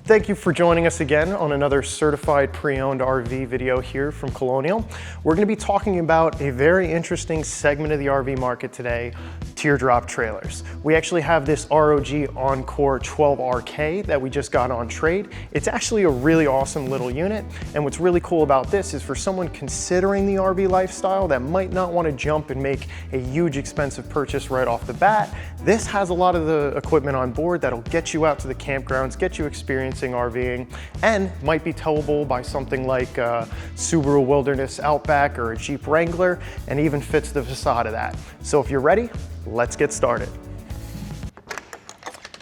Thank you for joining us again on another certified pre-owned RV video here from Colonial. We're going to be talking about a very interesting segment of the RV market today, teardrop trailers. We actually have this ROG Encore 12RK that we just got on trade. It's actually a really awesome little unit, and what's really cool about this is for someone considering the RV lifestyle that might not want to jump and make a huge expensive purchase right off the bat, this has a lot of the equipment on board that'll get you out to the campgrounds, get you experiencing RVing, and might be towable by something like a Subaru Wilderness Outback or a Jeep Wrangler, and even fits the facade of that. So if you're ready, let's get started.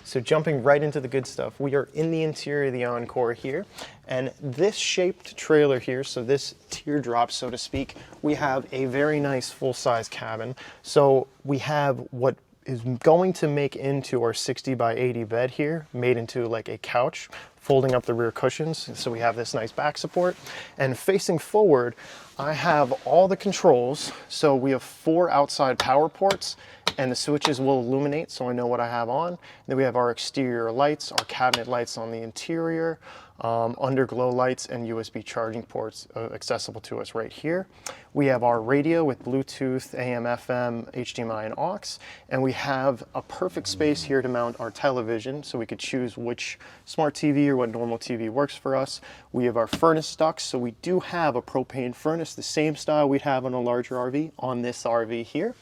So jumping right into the good stuff, we are in the interior of the Encore here, and this shaped trailer here, so this teardrop, so to speak, we have a very nice full-size cabin. So we have what is going to make into our 60 by 80 bed here, made into like a couch, folding up the rear cushions. So we have this nice back support. And facing forward, I have all the controls. So we have 4 outside power ports, and the switches will illuminate so I know what I have on. Then we have our exterior lights, our cabinet lights on the interior, underglow lights, and USB charging ports accessible to us right here. We have our radio with Bluetooth, AM, FM, HDMI, and aux, and we have a perfect space here to mount our television, so we could choose which smart TV or what normal TV works for us. We have our furnace ducts, so we do have a propane furnace, the same style we'd have on a larger RV, on this RV here.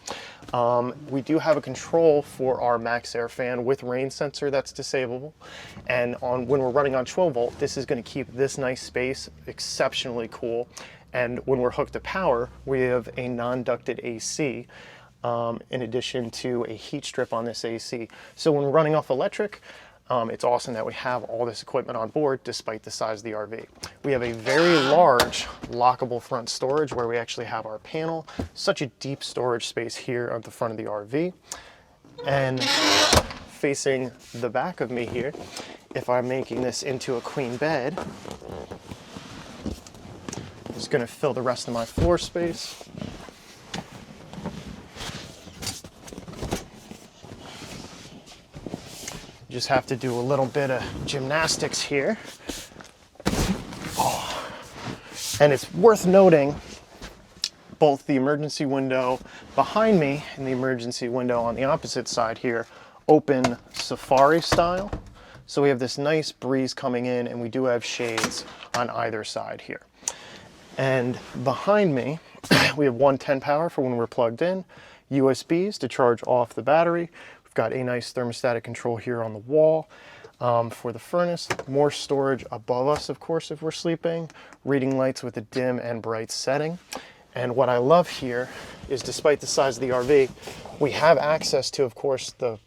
We do have a control for our max air fan with rain sensor that's disableable, and when we're running on 12 volt, this is going to keep this nice space exceptionally cool. And when we're hooked to power, we have a non-ducted AC in addition to a heat strip on this AC. So when we're running off electric, it's awesome that we have all this equipment on board despite the size of the RV. We have a very large lockable front storage where we actually have our panel. Such a deep storage space here at the front of the RV. And facing the back of me here, if I'm making this into a queen bed, just going to fill the rest of my floor space. Just have to do a little bit of gymnastics here. Oh. And it's worth noting both the emergency window behind me and the emergency window on the opposite side here open safari style. So we have this nice breeze coming in, and we do have shades on either side here. And behind me, we have 110 power for when we're plugged in, USBs to charge off the battery. We've got a nice thermostatic control here on the wall for the furnace. More storage above us, of course, if we're sleeping. Reading lights with a dim and bright setting. And what I love here is, despite the size of the RV, we have access to, of course, the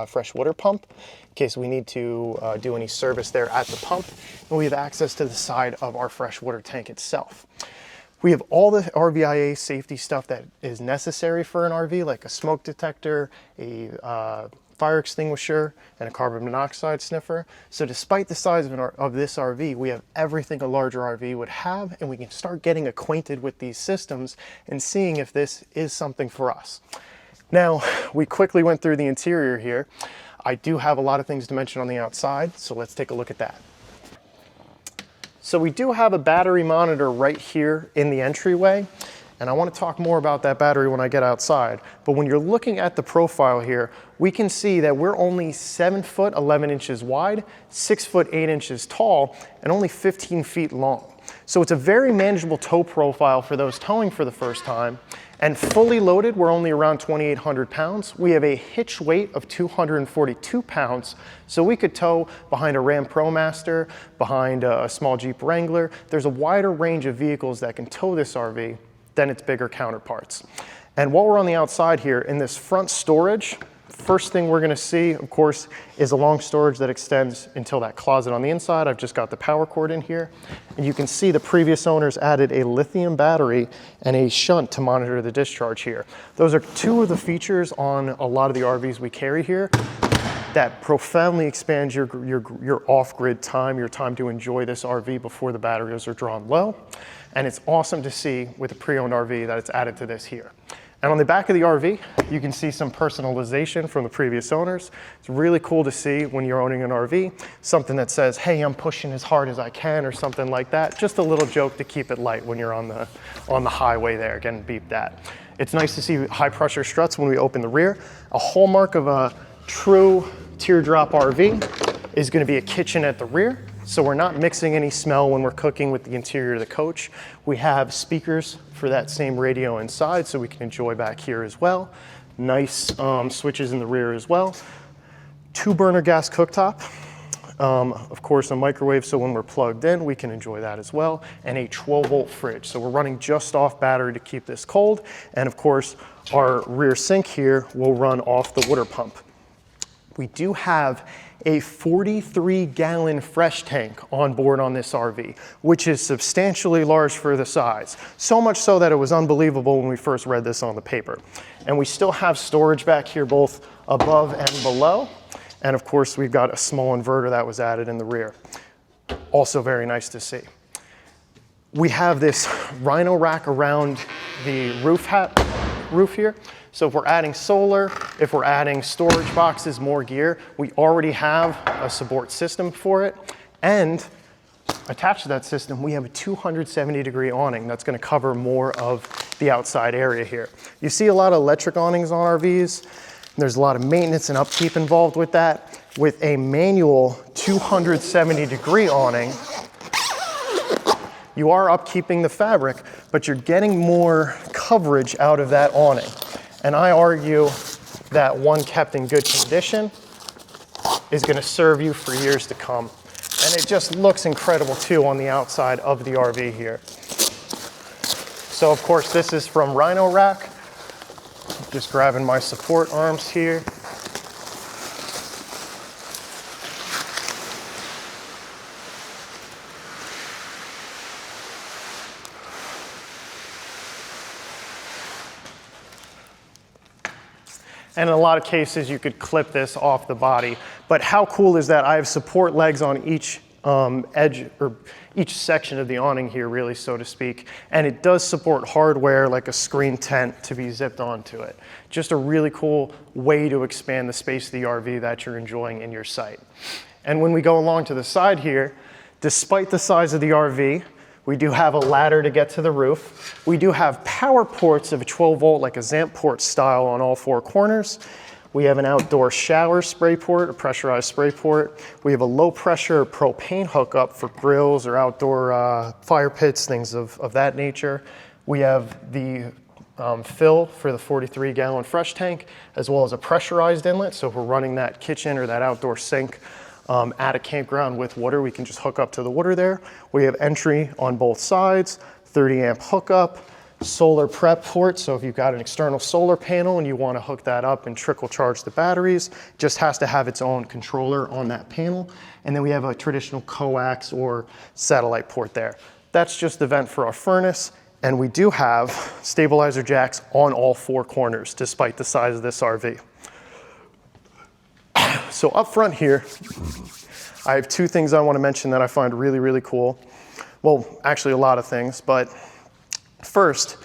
fresh water pump in case we need to do any service there at the pump, and we have access to the side of our freshwater tank itself. We have all the RVIA safety stuff that is necessary for an RV, like a smoke detector, a fire extinguisher, and a carbon monoxide sniffer. So despite the size of this RV, we have everything a larger RV would have, and we can start getting acquainted with these systems and seeing if this is something for us. Now, we quickly went through the interior here. I do have a lot of things to mention on the outside, so let's take a look at that. So we do have a battery monitor right here in the entryway, and I want to talk more about that battery when I get outside. But when you're looking at the profile here, we can see that we're only 7 foot 11 inches wide, 6 foot 8 inches tall, and only 15 feet long. So it's a very manageable tow profile for those towing for the first time. And fully loaded, we're only around 2,800 pounds. We have a hitch weight of 242 pounds, so we could tow behind a Ram ProMaster, behind a small Jeep Wrangler. There's a wider range of vehicles that can tow this RV than its bigger counterparts. And while we're on the outside here, in this front storage, first thing we're gonna see, of course, is a long storage that extends until that closet on the inside. I've just got the power cord in here. And you can see the previous owners added a lithium battery and a shunt to monitor the discharge here. Those are 2 of the features on a lot of the RVs we carry here that profoundly expands your off-grid time, your time to enjoy this RV before the batteries are drawn low. And it's awesome to see with a pre-owned RV that it's added to this here. And on the back of the RV, you can see some personalization from the previous owners. It's really cool to see when you're owning an RV, something that says, hey, I'm pushing as hard as I can, or something like that. Just a little joke to keep it light when you're on the highway there, getting beeped at. It's nice to see high pressure struts when we open the rear. A hallmark of a true teardrop RV is going to be a kitchen at the rear. So we're not mixing any smell when we're cooking with the interior of the coach. We have speakers for that same radio inside, so we can enjoy back here as well. Nice switches in the rear as well. 2-burner gas cooktop. Of course, a microwave, so when we're plugged in, we can enjoy that as well. And a 12-volt fridge. So we're running just off battery to keep this cold. And of course, our rear sink here will run off the water pump. We do have a 43-gallon fresh tank on board on this RV, which is substantially large for the size. So much so that it was unbelievable when we first read this on the paper. And we still have storage back here, both above and below. And of course, we've got a small inverter that was added in the rear. Also very nice to see. We have this rhino rack around the roof here. So if we're adding solar, if we're adding storage boxes, more gear, we already have a support system for it. And attached to that system, we have a 270-degree awning that's going to cover more of the outside area here. You see a lot of electric awnings on RVs. There's a lot of maintenance and upkeep involved with that. With a manual 270-degree awning, you are upkeeping the fabric, but you're getting more coverage out of that awning. And I argue that one kept in good condition is going to serve you for years to come. And it just looks incredible too on the outside of the RV here. So of course this is from Rhino Rack. Just grabbing my support arms here. And in a lot of cases, you could clip this off the body. But how cool is that? I have support legs on each edge, or each section of the awning here, really, so to speak. And it does support hardware like a screen tent to be zipped onto it. Just a really cool way to expand the space of the RV that you're enjoying in your site. And when we go along to the side here, despite the size of the RV, we do have a ladder to get to the roof. We do have power ports of a 12-volt, like a Zamp port style, on all 4 corners. We have an outdoor shower spray port, a pressurized spray port. We have a low-pressure propane hookup for grills or outdoor fire pits, things of that nature. We have the fill for the 43-gallon fresh tank, as well as a pressurized inlet. So if we're running that kitchen or that outdoor sink at a campground with water, we can just hook up to the water there. We have entry on both sides, 30-amp hookup, solar prep port. So if you've got an external solar panel and you want to hook that up and trickle charge the batteries, it just has to have its own controller on that panel. And then we have a traditional coax or satellite port there. That's just the vent for our furnace. And we do have stabilizer jacks on all 4 corners, despite the size of this RV. So up front here, I have 2 things I want to mention that I find really, really cool. Well, actually a lot of things, but first,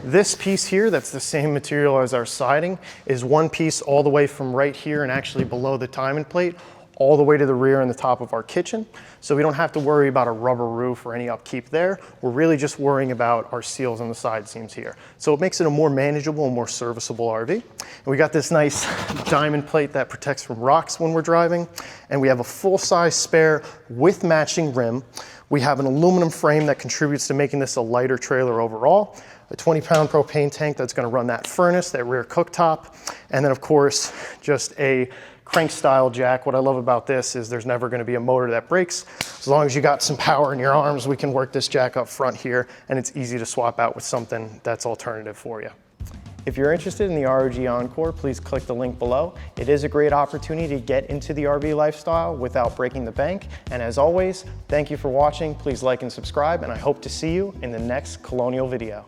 this piece here, that's the same material as our siding, is one piece all the way from right here and actually below the timing plate, all the way to the rear and the top of our kitchen. So we don't have to worry about a rubber roof or any upkeep there. We're really just worrying about our seals on the side seams here. So it makes it a more manageable and more serviceable RV. And we got this nice diamond plate that protects from rocks when we're driving. And we have a full-size spare with matching rim. We have an aluminum frame that contributes to making this a lighter trailer overall. A 20-pound propane tank that's gonna run that furnace, that rear cooktop. And then of course, just a crank style jack. What I love about this is there's never gonna be a motor that breaks. As long as you got some power in your arms, we can work this jack up front here, and it's easy to swap out with something that's alternative for you. If you're interested in the ROG Encore, please click the link below. It is a great opportunity to get into the RV lifestyle without breaking the bank. And as always, thank you for watching. Please like and subscribe, and I hope to see you in the next Colonial video.